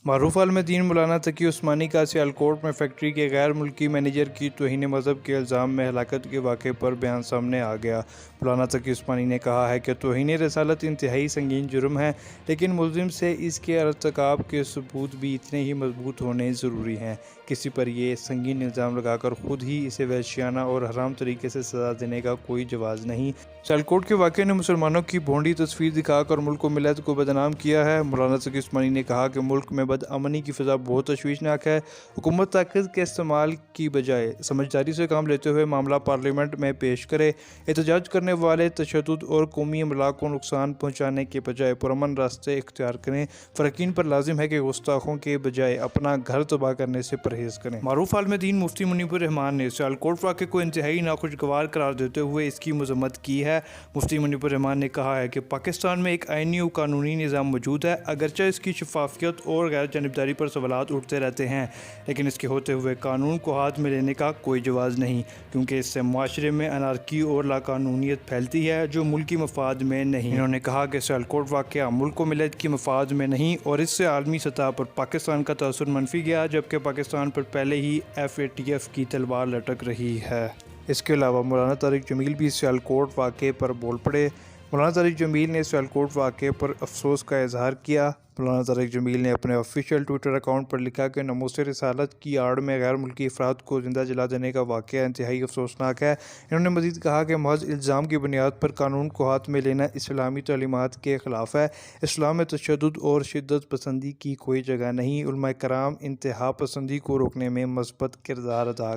معروف عالم دین مولانا تقی عثمانی کا سیالکوٹ میں فیکٹری کے غیر ملکی مینیجر کی توہین مذہب کے الزام میں ہلاکت کے واقعے پر بیان سامنے آ گیا۔ مولانا تقی عثمانی نے کہا ہے کہ توہین رسالت انتہائی سنگین جرم ہے، لیکن ملزم سے اس کے ارتکاب کے ثبوت بھی اتنے ہی مضبوط ہونے ضروری ہیں۔ کسی پر یہ سنگین الزام لگا کر خود ہی اسے وحشیانہ اور حرام طریقے سے سزا دینے کا کوئی جواز نہیں۔ سیالکوٹ کے واقعے نے مسلمانوں کی بھونڈی تصویر دکھا کر ملک و ملت کو بدنام کیا ہے۔ مولانا تقی عثمانی نے کہا کہ ملک میں بدامنی کی فضا بہت تشویشناک ہے۔ حکومت طاقت کے استعمال کی بجائے سمجھداری سے کام لیتے ہوئے معاملہ پارلیمنٹ میں پیش کرے۔ احتجاج کرنے والے تشدد اور قومی املاک کو نقصان پہنچانے کے بجائے پرامن راستے اختیار کریں۔ فریقین پر لازم ہے کہ گستاخوں کے بجائے اپنا گھر تباہ کرنے سے پرہیز کریں۔ معروف عالم دین مفتی منیب الرحمان نے سیالکوٹ واقعے کو انتہائی ناخوشگوار قرار دیتے ہوئے اس کی مذمت کی ہے۔ مفتی منیب الرحمان نے کہا ہے کہ پاکستان میں ایک آئینی و قانونی نظام موجود ہے، اگرچہ اس کی شفافیت اور غیر جانبداری پر سوالات اٹھتے رہتے ہیں، لیکن اس کے ہوتے ہوئے قانون کو ہاتھ میں لینے کا کوئی جواز نہیں، کیونکہ اس سے معاشرے میں انارکی اور لاقانونیت پھیلتی ہے جو ملکی مفاد میں نہیں۔ انہوں نے کہا کہ سیالکوٹ واقعہ ملک و ملت کی مفاد میں نہیں اور اس سے عالمی سطح پر پاکستان کا تاثر منفی گیا، جبکہ پاکستان پر پہلے ہی FATF کی تلوار لٹک رہی ہے۔ اس کے علاوہ مولانا طارق جمیل بھی سیالکوٹ واقعے پر بول پڑے۔ مولانا طارق جمیل نے سیالکوٹ واقعے پر افسوس کا اظہار کیا۔ مولانا طارق جمیل نے اپنے آفیشیل ٹویٹر اکاؤنٹ پر لکھا کہ ناموس رسالت کی آڑ میں غیر ملکی افراد کو زندہ جلا دینے کا واقعہ انتہائی افسوسناک ہے۔ انہوں نے مزید کہا کہ محض الزام کی بنیاد پر قانون کو ہاتھ میں لینا اسلامی تعلیمات کے خلاف ہے۔ اسلام میں تشدد اور شدت پسندی کی کوئی جگہ نہیں۔ علماء کرام انتہا پسندی کو روکنے میں مثبت کردار ادا